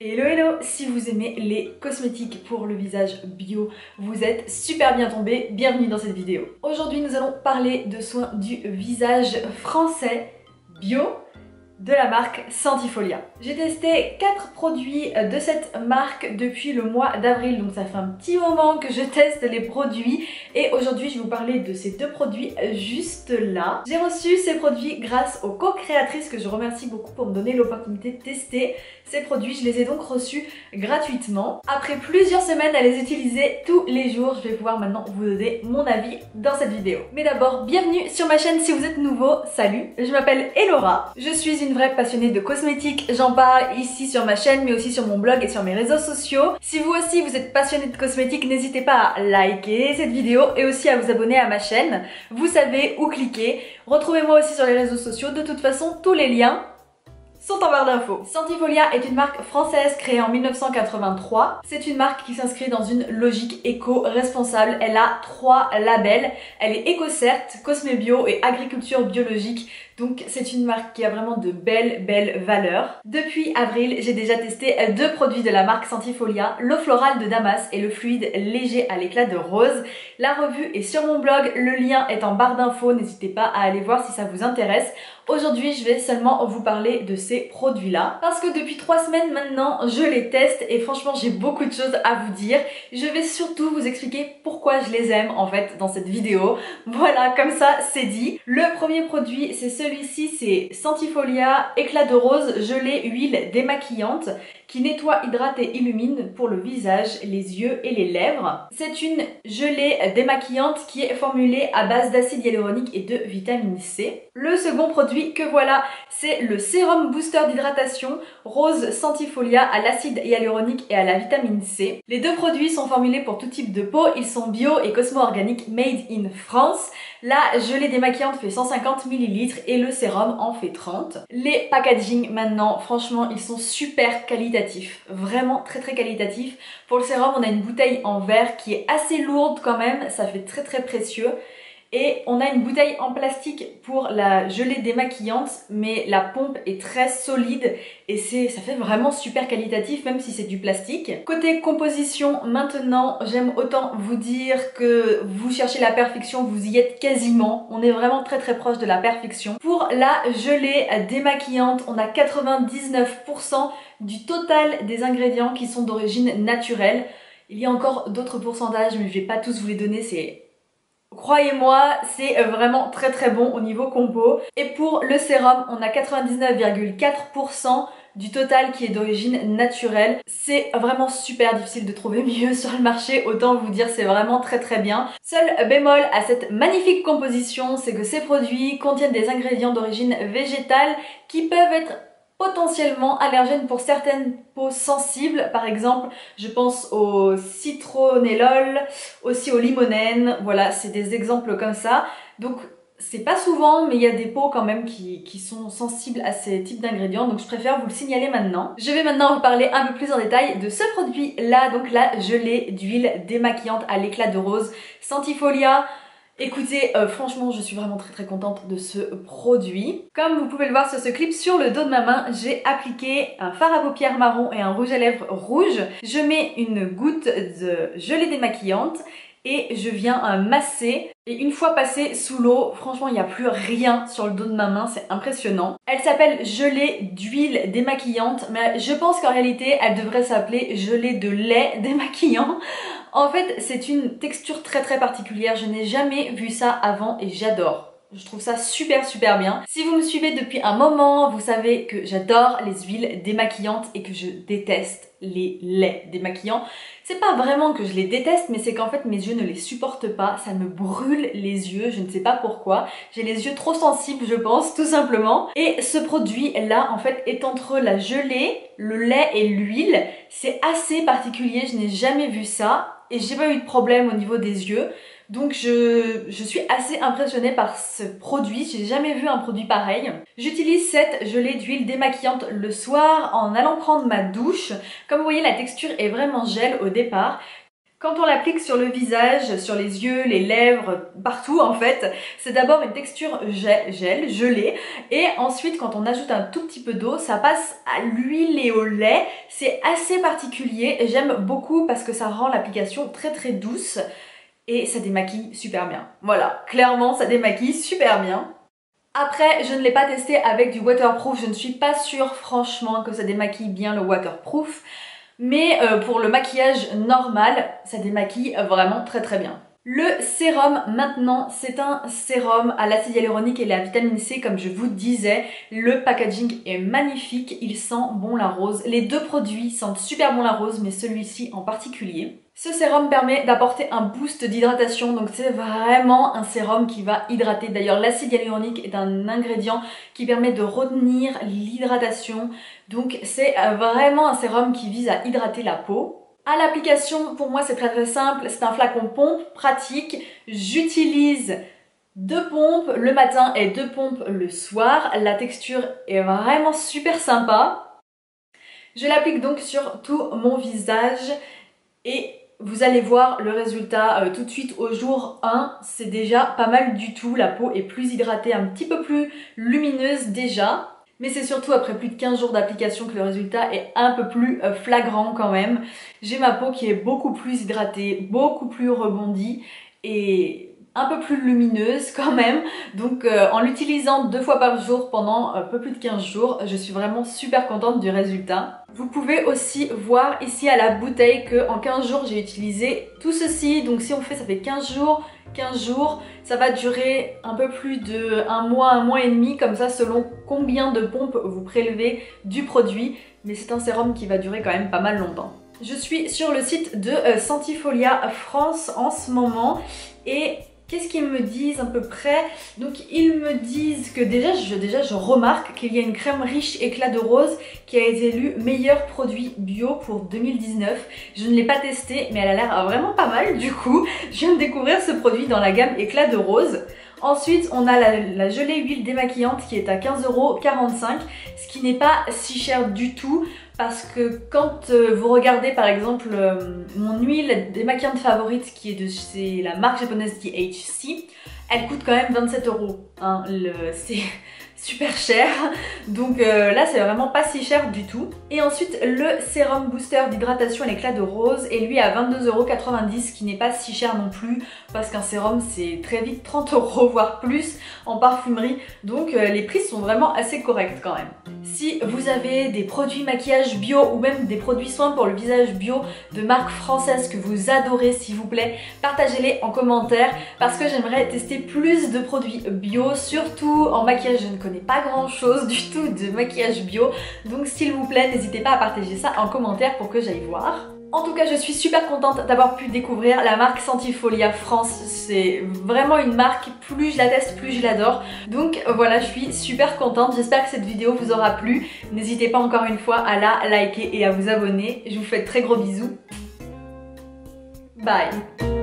Hello hello, si vous aimez les cosmétiques pour le visage bio, vous êtes super bien tombé, bienvenue dans cette vidéo. Aujourd'hui nous allons parler de soins du visage français bio de la marque Sentifolia. J'ai testé 4 produits de cette marque depuis le mois d'avril, donc ça fait un petit moment que je teste les produits et aujourd'hui je vais vous parler de ces deux produits juste là. J'ai reçu ces produits grâce aux co-créatrices que je remercie beaucoup pour me donner l'opportunité de tester ces produits. Je les ai donc reçus gratuitement. Après plusieurs semaines à les utiliser tous les jours, je vais pouvoir maintenant vous donner mon avis dans cette vidéo. Mais d'abord, bienvenue sur ma chaîne si vous êtes nouveau. Salut, je m'appelle Elora. Je suis une vraie passionnée de cosmétiques. J'en parle ici sur ma chaîne, mais aussi sur mon blog et sur mes réseaux sociaux. Si vous aussi vous êtes passionné de cosmétiques, n'hésitez pas à liker cette vidéo et aussi à vous abonner à ma chaîne. Vous savez où cliquer. Retrouvez-moi aussi sur les réseaux sociaux. De toute façon, tous les liens sont en barre d'infos. Sentifolia est une marque française créée en 1983. C'est une marque qui s'inscrit dans une logique éco-responsable. Elle a 3 labels. Elle est éco-cert, Cosmé Bio et agriculture biologique. Donc c'est une marque qui a vraiment de belles valeurs. Depuis avril, j'ai déjà testé 2 produits de la marque Sentifolia, l'eau florale de Damas et le fluide léger à l'éclat de rose. La revue est sur mon blog, le lien est en barre d'infos, n'hésitez pas à aller voir si ça vous intéresse. Aujourd'hui, je vais seulement vous parler de ces produits-là parce que depuis 3 semaines maintenant, je les teste et franchement, j'ai beaucoup de choses à vous dire. Je vais surtout vous expliquer pourquoi je les aime en fait dans cette vidéo. Voilà, comme ça, c'est dit. Le premier produit, c'est celui-ci, c'est Sentifolia éclat de rose gelée huile démaquillante qui nettoie, hydrate et illumine pour le visage, les yeux et les lèvres. C'est une gelée démaquillante qui est formulée à base d'acide hyaluronique et de vitamine C. Le second produit que voilà, c'est le sérum booster d'hydratation rose Sentifolia à l'acide hyaluronique et à la vitamine C. Les deux produits sont formulés pour tout type de peau, ils sont bio et cosmo-organiques made in France. La gelée démaquillante fait 150 ml et le sérum en fait 30. Les packaging maintenant, franchement, ils sont super qualitatifs. Vraiment très qualitatifs. Pour le sérum, on a une bouteille en verre qui est assez lourde quand même, ça fait très précieux. Et on a une bouteille en plastique pour la gelée démaquillante, mais la pompe est très solide et ça fait vraiment super qualitatif même si c'est du plastique. Côté composition, maintenant, j'aime autant vous dire que vous cherchez la perfection, vous y êtes quasiment. On est vraiment très proche de la perfection. Pour la gelée démaquillante, on a 99% du total des ingrédients qui sont d'origine naturelle. Il y a encore d'autres pourcentages, mais je vais pas tous vous les donner, croyez-moi, c'est vraiment très bon au niveau compo. Et pour le sérum, on a 99,4% du total qui est d'origine naturelle. C'est vraiment super difficile de trouver mieux sur le marché, autant vous dire c'est vraiment très bien. Seul bémol à cette magnifique composition, c'est que ces produits contiennent des ingrédients d'origine végétale qui peuvent être potentiellement allergènes pour certaines peaux sensibles. Par exemple, je pense au citronellol, aussi au limonène. Voilà, c'est des exemples comme ça. Donc c'est pas souvent, mais il y a des peaux quand même qui sont sensibles à ces types d'ingrédients, donc je préfère vous le signaler maintenant. Je vais maintenant vous parler un peu plus en détail de ce produit là, donc la gelée d'huile démaquillante à l'éclat de rose Sentifolia. Écoutez, franchement, je suis vraiment très contente de ce produit. Comme vous pouvez le voir sur ce clip, sur le dos de ma main, j'ai appliqué un fard à paupières marron et un rouge à lèvres rouge. Je mets une goutte de gelée démaquillante et je viens masser. Et une fois passé sous l'eau, franchement, il n'y a plus rien sur le dos de ma main, c'est impressionnant. Elle s'appelle gelée d'huile démaquillante, mais je pense qu'en réalité, elle devrait s'appeler gelée de lait démaquillant. En fait, c'est une texture très particulière, je n'ai jamais vu ça avant et j'adore. Je trouve ça super bien. Si vous me suivez depuis un moment, vous savez que j'adore les huiles démaquillantes et que je déteste les laits démaquillants. C'est pas vraiment que je les déteste, mais c'est qu'en fait mes yeux ne les supportent pas, ça me brûle les yeux, je ne sais pas pourquoi. J'ai les yeux trop sensibles, je pense, tout simplement. Et ce produit là, en fait, est entre la gelée, le lait et l'huile. C'est assez particulier, je n'ai jamais vu ça. Et j'ai pas eu de problème au niveau des yeux. Donc je suis assez impressionnée par ce produit, j'ai jamais vu un produit pareil. J'utilise cette gelée d'huile démaquillante le soir en allant prendre ma douche. Comme vous voyez, la texture est vraiment gel au départ. Quand on l'applique sur le visage, sur les yeux, les lèvres, partout en fait, c'est d'abord une texture gel, gelée, et ensuite quand on ajoute un tout petit peu d'eau, ça passe à l'huile et au lait. C'est assez particulier, j'aime beaucoup parce que ça rend l'application très très douce et ça démaquille super bien. Voilà, clairement ça démaquille super bien. Après, je ne l'ai pas testé avec du waterproof, je ne suis pas sûre franchement que ça démaquille bien le waterproof. Mais pour le maquillage normal, ça démaquille vraiment très très bien. Le sérum maintenant, c'est un sérum à l'acide hyaluronique et la vitamine C comme je vous disais. Le packaging est magnifique, il sent bon la rose. Les deux produits sentent super bon la rose, mais celui-ci en particulier. Ce sérum permet d'apporter un boost d'hydratation, donc c'est vraiment un sérum qui va hydrater. D'ailleurs, l'acide hyaluronique est un ingrédient qui permet de retenir l'hydratation. Donc c'est vraiment un sérum qui vise à hydrater la peau. À l'application, pour moi c'est très très simple, c'est un flacon pompe pratique. J'utilise 2 pompes le matin et 2 pompes le soir. La texture est vraiment super sympa. Je l'applique donc sur tout mon visage et vous allez voir le résultat tout de suite au jour 1. C'est déjà pas mal du tout, la peau est plus hydratée, un petit peu plus lumineuse déjà. Mais c'est surtout après plus de 15 jours d'application que le résultat est un peu plus flagrant quand même. J'ai ma peau qui est beaucoup plus hydratée, beaucoup plus rebondie et un peu plus lumineuse quand même. Donc en l'utilisant 2 fois par jour pendant un peu plus de 15 jours, je suis vraiment super contente du résultat. Vous pouvez aussi voir ici à la bouteille qu'en 15 jours j'ai utilisé tout ceci. Donc si on fait, ça fait 15 jours, ça va durer un peu plus de un mois et demi, comme ça selon combien de pompes vous prélevez du produit. Mais c'est un sérum qui va durer quand même pas mal longtemps. Je suis sur le site de Sentifolia France en ce moment et qu'est-ce qu'ils me disent à peu près? Donc ils me disent que déjà je remarque qu'il y a une crème riche éclat de rose qui a été élue meilleur produit bio pour 2019. Je ne l'ai pas testé mais elle a l'air vraiment pas mal du coup. Je viens de découvrir ce produit dans la gamme éclat de rose. Ensuite on a la gelée huile démaquillante qui est à 15,45 €, ce qui n'est pas si cher du tout. Parce que quand vous regardez par exemple mon huile démaquillante favorite qui est de la marque japonaise THC, elle coûte quand même 27 €. Hein, c'est super cher. Donc là c'est vraiment pas si cher du tout. Et ensuite le sérum booster d'hydratation à l'éclat de rose est lui à 22,90 €, ce qui n'est pas si cher non plus parce qu'un sérum c'est très vite 30 € voire plus en parfumerie. Donc les prix sont vraiment assez corrects quand même. Si vous avez des produits maquillage bio ou même des produits soins pour le visage bio de marques françaises que vous adorez, s'il vous plaît, partagez-les en commentaire parce que j'aimerais tester plus de produits bio, surtout en maquillage. Je ne connais pas grand chose du tout de maquillage bio, donc s'il vous plaît, n'hésitez pas à partager ça en commentaire pour que j'aille voir. En tout cas, je suis super contente d'avoir pu découvrir la marque Sentifolia France. C'est vraiment une marque, plus je la teste, plus je l'adore. Donc voilà, je suis super contente. J'espère que cette vidéo vous aura plu. N'hésitez pas encore une fois à la liker et à vous abonner. Je vous fais de très gros bisous. Bye!